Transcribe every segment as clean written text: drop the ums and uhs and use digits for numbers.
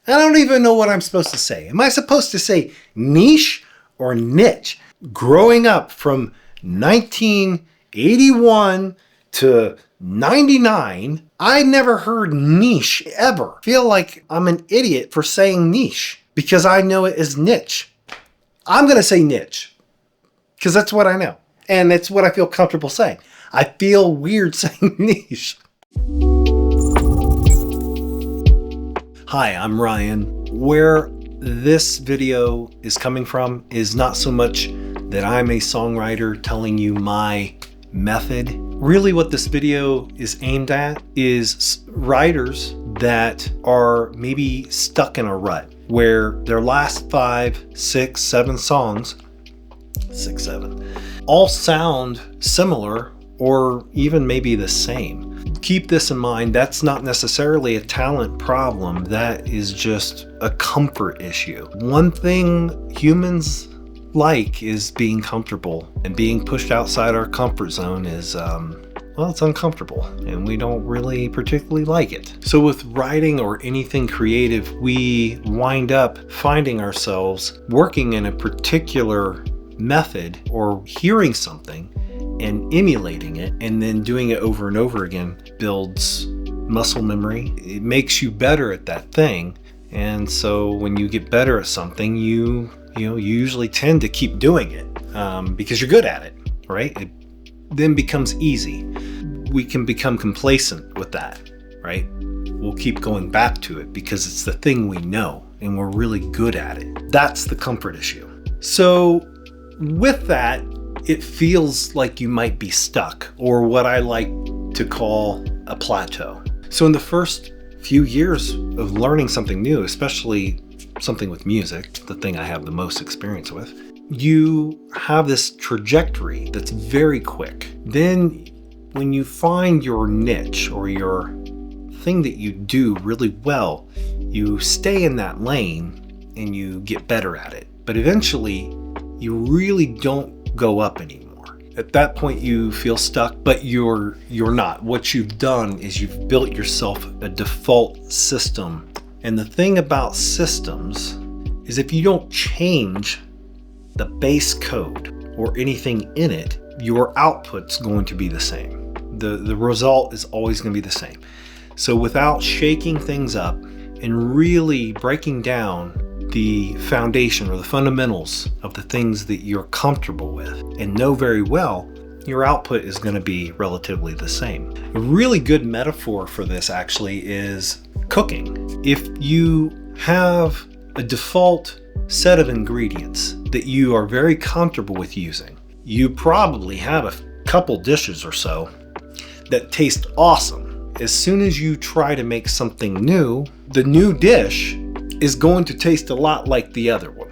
I don't even know what I'm supposed to say. Am I supposed to say niche or niche? Growing up from 1981 to 99, I never heard niche ever. Feel like I'm an idiot for saying niche because I know it as niche. I'm going to say niche because that's what I know. And it's what I feel comfortable saying. I feel weird saying niche. Hi, I'm Ryan. Where this video is coming from is not so much that I'm a songwriter telling you my method. Really what this video is aimed at is writers that are maybe stuck in a rut where their last 5, 6, 7 songs, 6, 7, all sound similar or even maybe the same. Keep this in mind, that's not necessarily a talent problem, that is just a comfort issue. One thing humans like is being comfortable, and being pushed outside our comfort zone is, well, it's uncomfortable, and we don't really particularly like it. So with writing or anything creative, we wind up finding ourselves working in a particular method or hearing something and emulating it and then doing it over and over again builds muscle memory. It makes you better at that thing. And so when you get better at something, you usually tend to keep doing it because you're good at it, right? It then becomes easy. We can become complacent with that, right? We'll keep going back to it because it's the thing we know and we're really good at it. That's the comfort issue. So with that, it feels like you might be stuck, or what I like to call a plateau. So in the first few years of learning something new, especially something with music, the thing I have the most experience with, you have this trajectory that's very quick. Then when you find your niche or your thing that you do really well, you stay in that lane and you get better at it. But eventually you really don't go up anymore. At that point you feel stuck, but you're not. What you've done is you've built yourself a default system. And the thing about systems is if you don't change the base code or anything in it, your output's going to be the same. The result is always going to be the same. So without shaking things up and really breaking down the foundation or the fundamentals of the things that you're comfortable with and know very well, your output is going to be relatively the same. A really good metaphor for this actually is cooking. If you have a default set of ingredients that you are very comfortable with using, you probably have a couple dishes or so that taste awesome. As soon as you try to make something new, the new dish is going to taste a lot like the other one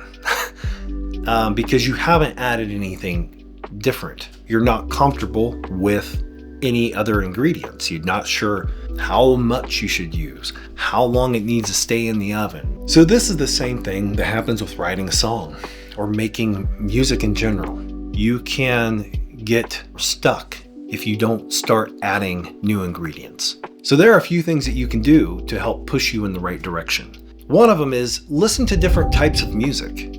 because you haven't added anything different. You're not comfortable with any other ingredients. You're not sure how much you should use, how long it needs to stay in the oven. So this is the same thing that happens with writing a song or making music in general. You can get stuck if you don't start adding new ingredients. So there are a few things that you can do to help push you in the right direction. One of them is listen to different types of music,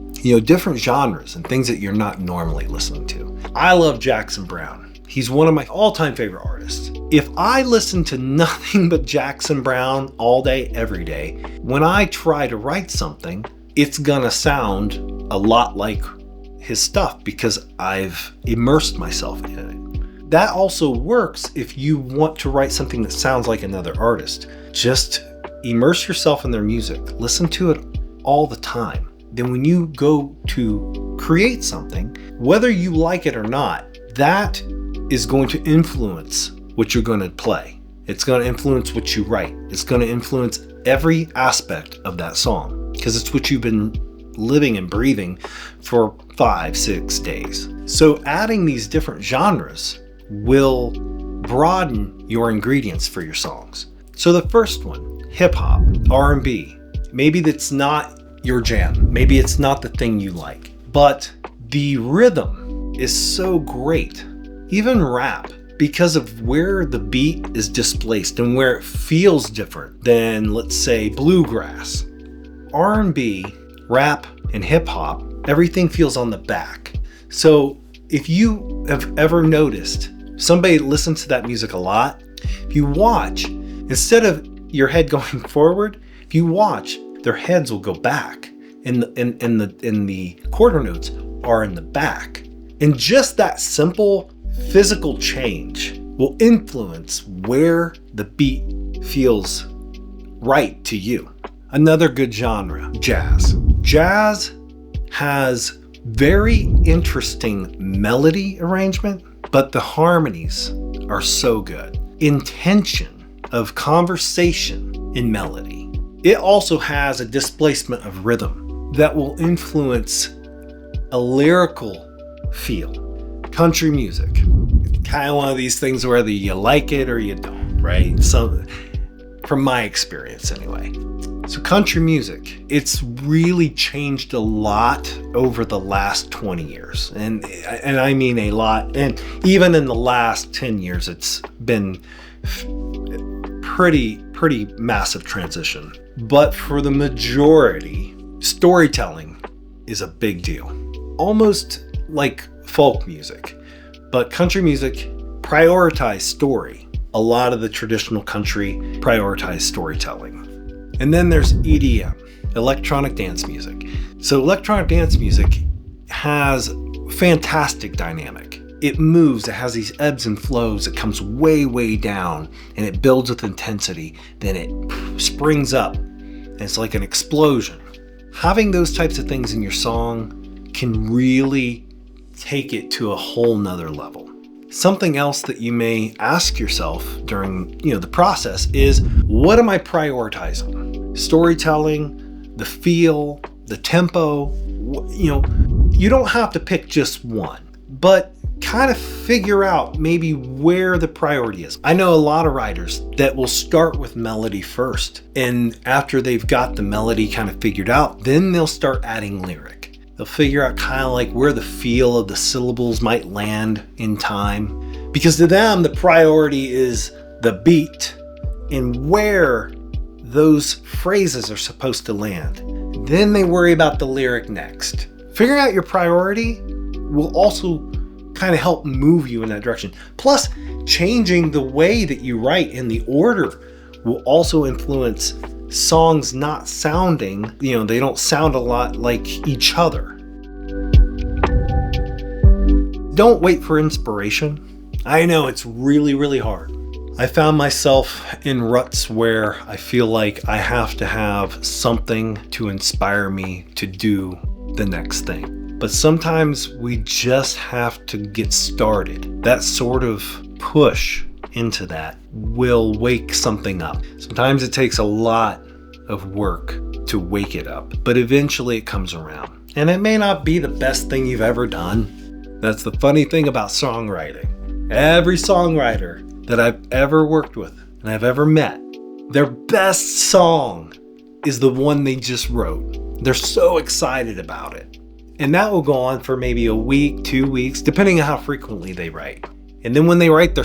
different genres and things that you're not normally listening to. I love Jackson Browne. He's one of my all-time favorite artists. If I listen to nothing but Jackson Browne all day, every day, when I try to write something, it's gonna sound a lot like his stuff because I've immersed myself in it. That also works if you want to write something that sounds like another artist. Just immerse yourself in their music. Listen to it all the time. Then when you go to create something, whether you like it or not, that is going to influence what you're going to play. It's going to influence what you write. It's going to influence every aspect of that song because it's what you've been living and breathing for 5, 6 days. So adding these different genres will broaden your ingredients for your songs. So the first one, hip hop, R&B. Maybe that's not your jam. Maybe it's not the thing you like, but the rhythm is so great. Even rap, because of where the beat is displaced and where it feels different than, let's say, bluegrass. R&B, rap, and hip hop, everything feels on the back. So if you have ever noticed somebody listens to that music a lot, if you watch, instead of your head going forward, if you watch, their heads will go back, and the quarter notes are in the back. And just that simple physical change will influence where the beat feels right to you. Another good genre, jazz. Jazz has very interesting melody arrangement, but the harmonies are so good. Intention of conversation in melody. It also has a displacement of rhythm that will influence a lyrical feel. Country music, kind of one of these things whether you like it or you don't, right? So from my experience anyway. So country music, it's really changed a lot over the last 20 years. And I mean a lot. And even in the last 10 years, it's been pretty massive transition. But for the majority, storytelling is a big deal. Almost like folk music, but country music prioritized story. A lot of the traditional country prioritized storytelling. And then there's EDM, electronic dance music. So electronic dance music has fantastic dynamic. It moves, it has these ebbs and flows, it comes way down and it builds with intensity, then it springs up and it's like an explosion. Having those types of things in your song can really take it to a whole nother level. Something else that you may ask yourself during the process is, what am I prioritizing? Storytelling, the feel, the tempo. You don't have to pick just one, but kind of figure out maybe where the priority is. I know a lot of writers that will start with melody first, and after they've got the melody kind of figured out, then they'll start adding lyric. They'll figure out kind of like where the feel of the syllables might land in time. Because to them, the priority is the beat and where those phrases are supposed to land. Then they worry about the lyric next. Figuring out your priority will also kind of help move you in that direction. Plus, changing the way that you write in the order will also influence songs not sounding, they don't sound a lot like each other. Don't wait for inspiration. I know it's really hard. I found myself in ruts where I feel like I have to have something to inspire me to do the next thing. But sometimes we just have to get started. That sort of push into that will wake something up. Sometimes it takes a lot of work to wake it up, but eventually it comes around. And it may not be the best thing you've ever done. That's the funny thing about songwriting. Every songwriter that I've ever worked with and I've ever met, their best song is the one they just wrote. They're so excited about it. And that will go on for maybe a week, 2 weeks, depending on how frequently they write. And then when they write their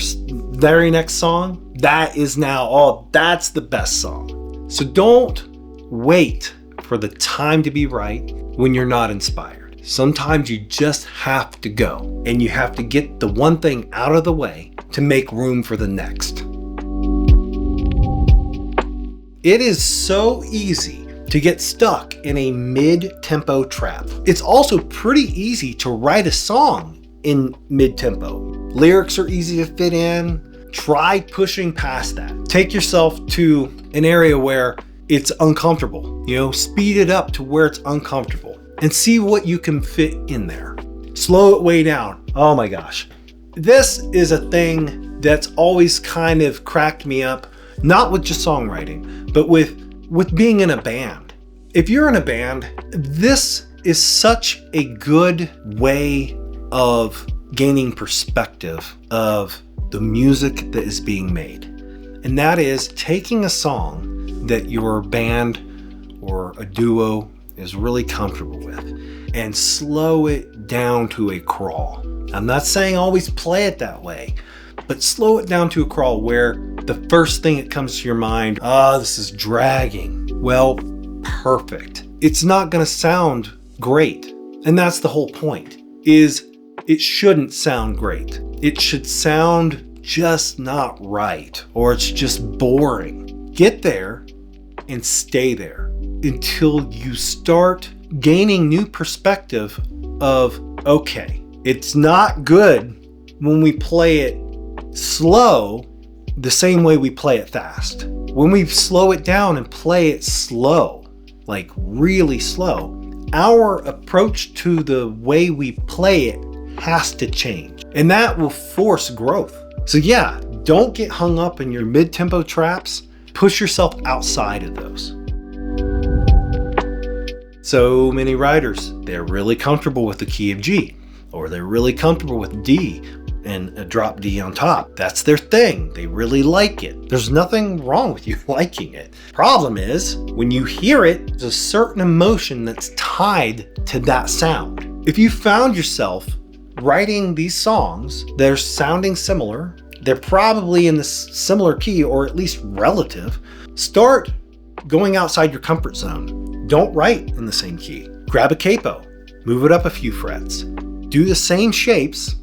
very next song, that is now, that's the best song. So don't wait for the time to be right when you're not inspired. Sometimes you just have to go, and you have to get the one thing out of the way to make room for the next. It is so easy to get stuck in a mid-tempo trap. It's also pretty easy to write a song in mid-tempo. Lyrics are easy to fit in. Try pushing past that. Take yourself to an area where it's uncomfortable. Speed it up to where it's uncomfortable and see what you can fit in there. Slow it way down. Oh my gosh. This is a thing that's always kind of cracked me up, not with just songwriting, but with being in a band. If you're in a band, this is such a good way of gaining perspective of the music that is being made. And that is taking a song that your band or a duo is really comfortable with and slow it down to a crawl. I'm not saying always play it that way, but slow it down to a crawl where the first thing that comes to your mind, this is dragging. Well, perfect. it's not going to sound great. And that's the whole point, is it shouldn't sound great. It should sound just not right, or it's just boring. Get there and stay there until you start gaining new perspective of, okay, it's not good when we play it slow the same way we play it fast. When we slow it down and play it slow, like really slow, our approach to the way we play it has to change. And that will force growth. So yeah, don't get hung up in your mid-tempo traps. Push yourself outside of those. So many writers, they're really comfortable with the key of G, or they're really comfortable with D and a drop D on top. That's their thing. They really like it. There's nothing wrong with you liking it. Problem is, when you hear it, there's a certain emotion that's tied to that sound. If you found yourself writing these songs, they're sounding similar, they're probably in the similar key, or at least relative, start going outside your comfort zone. Don't write in the same key. Grab a capo, move it up a few frets, do the same shapes,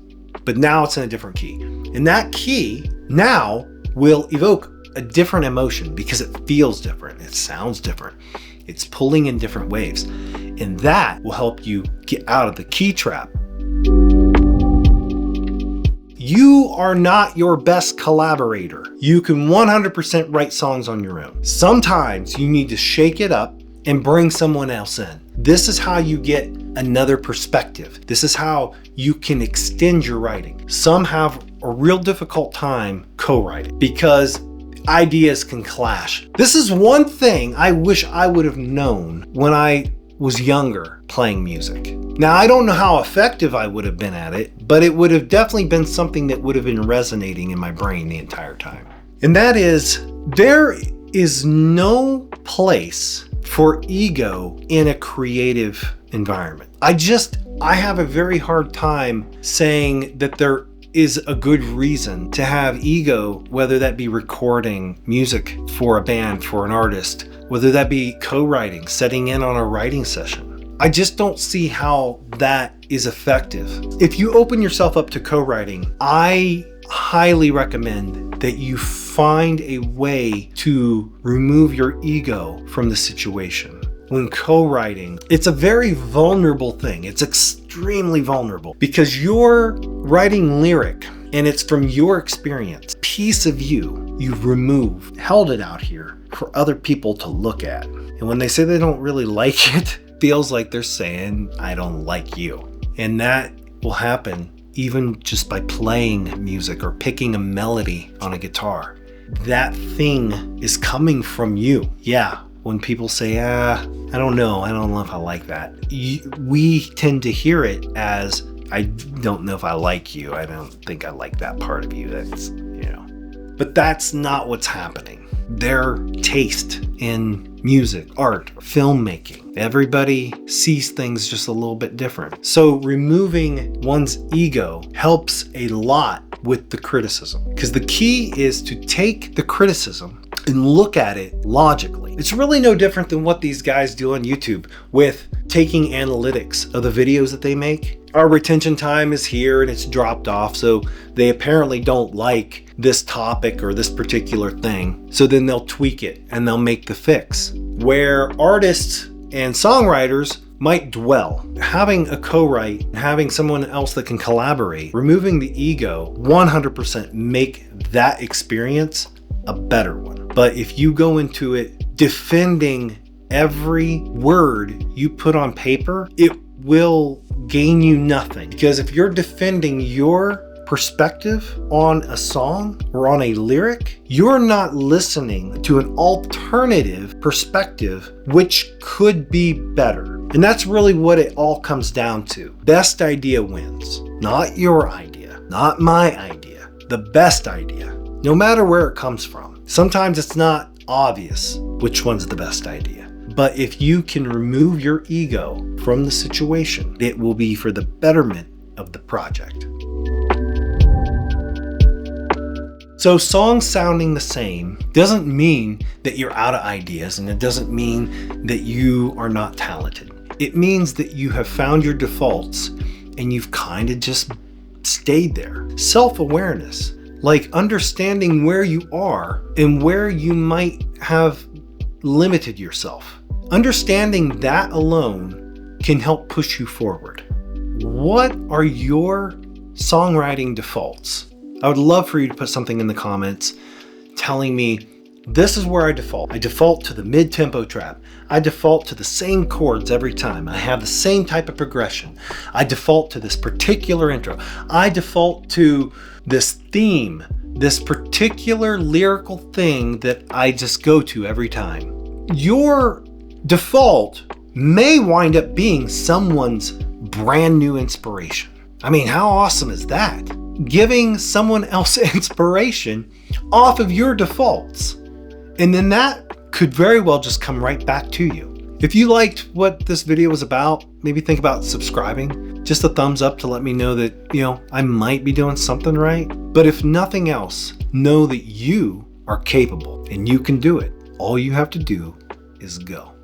but now it's in a different key. And that key now will evoke a different emotion because it feels different, it sounds different, it's pulling in different waves. And that will help you get out of the key trap. You are not your best collaborator. You can 100% write songs on your own. Sometimes you need to shake it up and bring someone else in. This is how you get another perspective. This is how you can extend your writing. Some have a real difficult time co-writing because ideas can clash. This is one thing I wish I would have known when I was younger playing music. Now, I don't know how effective I would have been at it, but it would have definitely been something that would have been resonating in my brain the entire time. And that is, there is no place for ego in a creative environment. I have a very hard time saying that there is a good reason to have ego, whether that be recording music for a band, for an artist, whether that be co-writing, setting in on a writing session. I just don't see how that is effective. If you open yourself up to co-writing, I highly recommend that you find a way to remove your ego from the situation. When co-writing, it's a very vulnerable thing. It's extremely vulnerable because you're writing lyric and it's from your experience. Piece of you've removed, held it out here for other people to look at. And when they say they don't really like it, feels like they're saying, I don't like you. And that will happen even just by playing music or picking a melody on a guitar. That thing is coming from you. Yeah, when people say, I don't know if I like that. We tend to hear it as, I don't know if I like you. I don't think I like that part of you. That's, but that's not what's happening. Their taste in music, art, filmmaking, everybody sees things just a little bit different. So removing one's ego helps a lot with the criticism, because the key is to take the criticism and look at it logically. It's really no different than what these guys do on YouTube with taking analytics of the videos that they make. Our retention time is here and it's dropped off, so they apparently don't like this topic or this particular thing. So then they'll tweak it and they'll make the fix. Where artists and songwriters might dwell. Having a co-write, having someone else that can collaborate, removing the ego, 100% make that experience a better one. But if you go into it defending every word you put on paper, it will gain you nothing. Because if you're defending your perspective on a song or on a lyric, you're not listening to an alternative perspective which could be better. And that's really what it all comes down to. Best idea wins. Not your idea, not my idea, the best idea, no matter where it comes from. Sometimes it's not obvious which one's the best idea. But if you can remove your ego from the situation, it will be for the betterment of the project. So songs sounding the same doesn't mean that you're out of ideas, and it doesn't mean that you are not talented. It means that you have found your defaults and you've kind of just stayed there. Self-awareness, like understanding where you are and where you might have limited yourself. Understanding that alone can help push you forward. What are your songwriting defaults? I would love for you to put something in the comments telling me, this is where I default. I default to the mid-tempo trap. I default to the same chords every time. I have the same type of progression. I default to this particular intro. I default to this theme, this particular lyrical thing that I just go to every time. Your default may wind up being someone's brand new inspiration. I mean, how awesome is that? Giving someone else inspiration off of your defaults. And then that could very well just come right back to you. If you liked what this video was about, maybe think about subscribing. Just a thumbs up to let me know that, I might be doing something right. But if nothing else, know that you are capable and you can do it. All you have to do is go.